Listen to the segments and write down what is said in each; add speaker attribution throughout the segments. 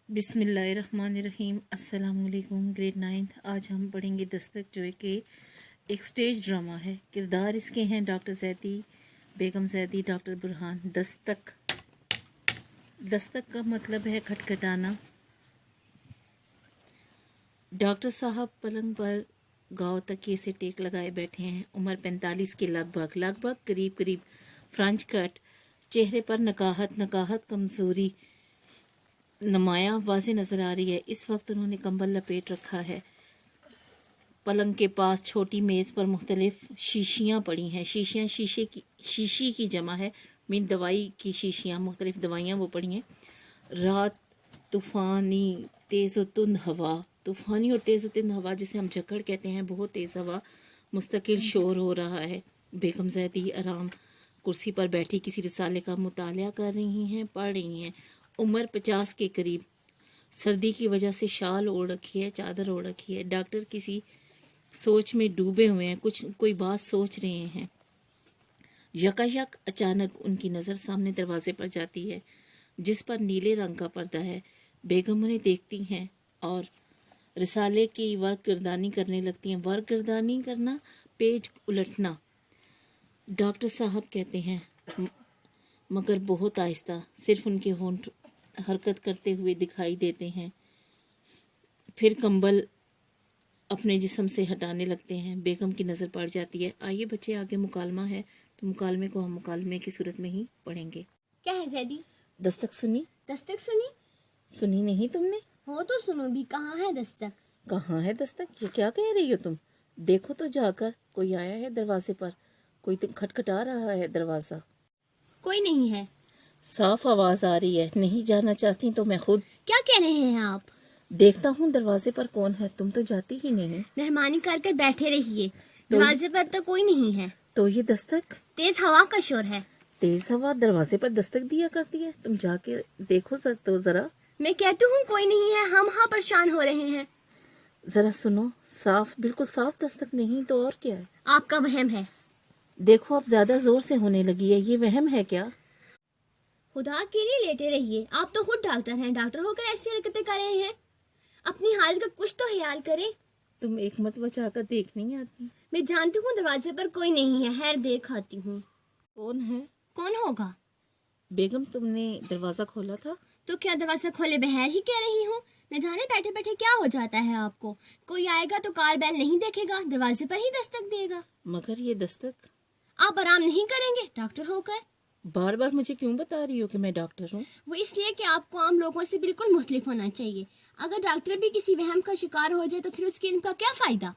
Speaker 1: बिस्मिल्लाहिर्रहमानिर्रहीम। अस्सलाम वालेकुम। ग्रेड 9 आज हम पढ़ेंगे दस्तक, जो कि एक स्टेज ड्रामा है। किरदार इसके हैं डॉक्टर जैदी, बेगम जैदी, डॉक्टर बुरहान। दस्तक का मतलब है खटखटाना। डॉक्टर साहब पलंग पर गाँव तकिए से टेक लगाए बैठे हैं। उम्र 45 के लगभग करीब फ्रेंच कट, चेहरे पर नकाहत कमजोरी नुमाया वाज़े नजर आ रही है। इस वक्त उन्होंने कंबल लपेट रखा है। पलंग के पास छोटी मेज पर मुख्तलिफ शीशियाँ पड़ी हैं। शीशियाँ शीशी की जमा है, मीन दवाई की शीशियाँ, मुख्तलिफ दवाइयाँ वो पड़ी हैं। रात तूफ़ानी तेज़ और तुंद हवा, तूफ़ानी और तेज़ और तुंद हवा जिसे हम झक्कड़ कहते हैं, बहुत तेज़ हवा, मुस्तकिल शोर हो रहा है। बेगम जैदी आराम कुर्सी पर बैठी किसी रिसाले का मुतालिया कर रही हैं, पढ़ रही हैं। उम्र 50 के करीब, सर्दी की वजह से शाल ओढ़ रखी है, चादर ओढ़ रखी है। डॉक्टर किसी सोच में डूबे हुए हैं, कोई बात सोच रहे हैं। यकायक अचानक उनकी नज़र सामने दरवाजे पर जाती है, जिस पर नीले रंग का पर्दा है। बेगम उन्हें देखती हैं और रिसाले की वर्कगर्दानी करने लगती हैं। वर्कगर्दानी करना, पेज उलटना। डॉक्टर साहब कहते हैं, मगर बहुत आहिस्ता, सिर्फ उनके होंठ हरकत करते हुए दिखाई देते हैं। फिर कंबल अपने जिस्म से हटाने लगते हैं। बेगम की नज़र पड़ जाती है। आइए बच्चे, आगे मुकालमा है, तो मुकालमे को हम मुकालमे की सूरत में ही पढ़ेंगे।
Speaker 2: क्या है जैदी?
Speaker 1: दस्तक सुनी?
Speaker 2: दस्तक सुनी?
Speaker 1: सुनी नहीं तुमने?
Speaker 2: हो तो सुनो भी। कहाँ है दस्तक?
Speaker 1: कहाँ है दस्तक? ये क्या कह रही हो तुम? देखो तो जाकर, कोई आया है दरवाजे पर, कोई तो खटखटा रहा है दरवाजा।
Speaker 2: कोई नहीं है।
Speaker 1: साफ आवाज आ रही है। नहीं जाना चाहती तो मैं खुद।
Speaker 2: क्या कह रहे हैं आप?
Speaker 1: देखता हूँ दरवाजे पर कौन है, तुम तो जाती ही नहीं।
Speaker 2: मेहरबानी करके बैठे रहिए, दरवाजे पर तो कोई नहीं है।
Speaker 1: तो ये दस्तक?
Speaker 2: तेज हवा का शोर है।
Speaker 1: तेज हवा दरवाजे पर दस्तक दिया करती है? तुम जाके देखो तो जरा।
Speaker 2: मैं कहती हूँ कोई नहीं है, हम हाँ परेशान हो रहे हैं।
Speaker 1: जरा सुनो, साफ, बिल्कुल साफ दस्तक नहीं तो और क्या है?
Speaker 2: आपका वहम है।
Speaker 1: देखो अब ज्यादा जोर से होने लगी है। ये वहम है क्या?
Speaker 2: खुदा के लिए लेटे रहिए। आप तो खुद डॉक्टर हैं, डॉक्टर होकर ऐसी हरकतें कर रहे हैं। अपनी हालत का कुछ तो ख्याल करें।
Speaker 1: तुम एक मत बचाकर देख नहीं आती?
Speaker 2: मैं जानती हूँ दरवाजे पर कोई नहीं है, खैर देख आती हूँ।
Speaker 1: कौन है?
Speaker 2: कौन होगा?
Speaker 1: बेगम, तुमने दरवाजा खोला था?
Speaker 2: तो क्या दरवाजा खोले बगैर ही कह रही हूँ? न जाने बैठे बैठे क्या हो जाता है आपको। कोई आएगा तो कार बैल नहीं देखेगा, दरवाजे पर ही दस्तक देगा।
Speaker 1: मगर ये दस्तक।
Speaker 2: आप आराम नहीं करेंगे डॉक्टर होकर?
Speaker 1: बार बार मुझे क्यों बता रही हो कि मैं डॉक्टर हूँ?
Speaker 2: वो इसलिए कि आपको आम लोगों से बिल्कुल मुख्तलिफ होना चाहिए। अगर डॉक्टर भी किसी वहम का शिकार हो जाए तो फिर उसके इनका क्या फायदा?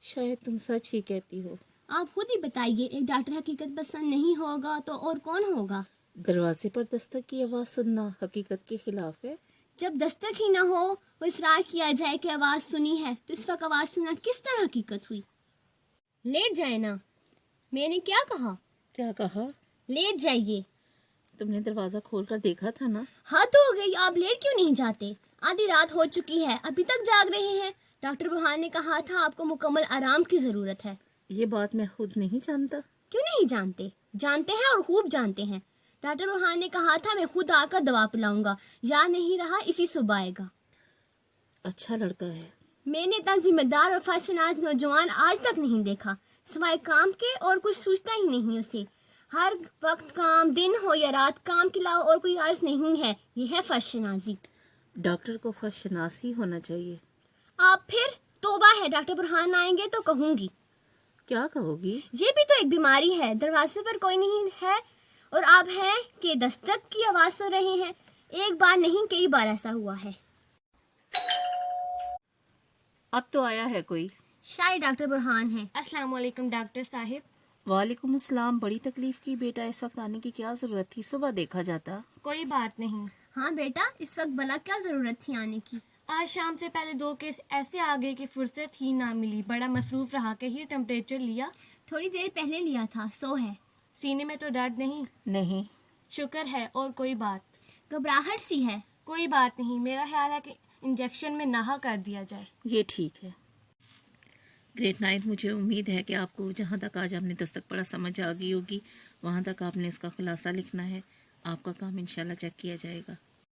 Speaker 1: शायद तुम सच ही कहती हो।
Speaker 2: आप खुद ही बताइए, एक डॉक्टर हकीकत पसंद नहीं होगा तो और कौन होगा?
Speaker 1: दरवाजे पर दस्तक की आवाज सुनना हकीकत के खिलाफ है।
Speaker 2: जब दस्तक ही ना हो, वो इसरार किया जाए कि आवाज सुनी है, तो इस वक्त आवाज सुनना किस तरह हकीकत हुई? लेट जाए ना। मैंने क्या कहा?
Speaker 1: क्या कहा?
Speaker 2: लेट जाइए।
Speaker 1: तुमने दरवाजा खोलकर देखा था ना?
Speaker 2: हाँ तो हो गई, आप लेट क्यों नहीं जाते? आधी रात हो चुकी है, अभी तक जाग रहे हैं। डॉक्टर बुरहान ने कहा था आपको मुकम्मल आराम की जरूरत है।
Speaker 1: ये बात मैं खुद नहीं जानता।
Speaker 2: क्यों नहीं जानते? जानते हैं और खूब जानते हैं। डॉक्टर बुरहान ने कहा था मैं खुद आकर दवा पिलाऊंगा। याद नहीं रहा? इसी सुबह आएगा।
Speaker 1: अच्छा लड़का है।
Speaker 2: मैंने इतना जिम्मेदार और फर्शनाज नौजवान आज तक नहीं देखा। सिवाय काम के और कुछ सोचता ही नहीं उसे। हर वक्त काम, दिन हो या रात, काम के अलावा और कोई अर्ज नहीं है। यह है फर्शनाजी।
Speaker 1: डॉक्टर को फर्शनासी होना चाहिए।
Speaker 2: आप फिर? तौबा है, डॉक्टर बुरहान आएंगे तो कहूंगी।
Speaker 1: क्या कहोगी?
Speaker 2: ये भी तो एक बीमारी है। दरवाजे पर कोई नहीं है और आप हैं कि दस्तक की आवाज सुन रहे हैं। एक बार नहीं, कई बार ऐसा हुआ है।
Speaker 1: अब तो आया है कोई।
Speaker 2: शायद डॉक्टर बुरहान है। अस्सलाम वालेकुम डॉक्टर साहिब।
Speaker 1: वालेकुम अस्सलाम। बड़ी तकलीफ की बेटा, इस वक्त आने की क्या जरूरत थी? सुबह देखा जाता।
Speaker 2: कोई बात नहीं। हाँ बेटा, इस वक्त भला क्या जरूरत थी आने की? आज शाम से पहले 2 केस ऐसे आ गए कि फुर्सत ही ना मिली। बड़ा मसरूफ रहा। के ही टेम्परेचर लिया? थोड़ी देर पहले लिया था। सो है। सीने में तो दर्द नहीं?
Speaker 1: नहीं।
Speaker 2: शुक्र है। और कोई बात? घबराहट सी है। कोई बात नहीं, मेरा ख्याल है कि इंजेक्शन में नहा कर दिया जाए।
Speaker 1: ये ठीक है। ग्रेड 9, मुझे उम्मीद है कि आपको जहाँ तक आज हमने दस्तक पढ़ा समझ आ गई होगी। वहाँ तक आपने इसका खुलासा लिखना है। आपका काम इंशाल्लाह चेक किया जाएगा।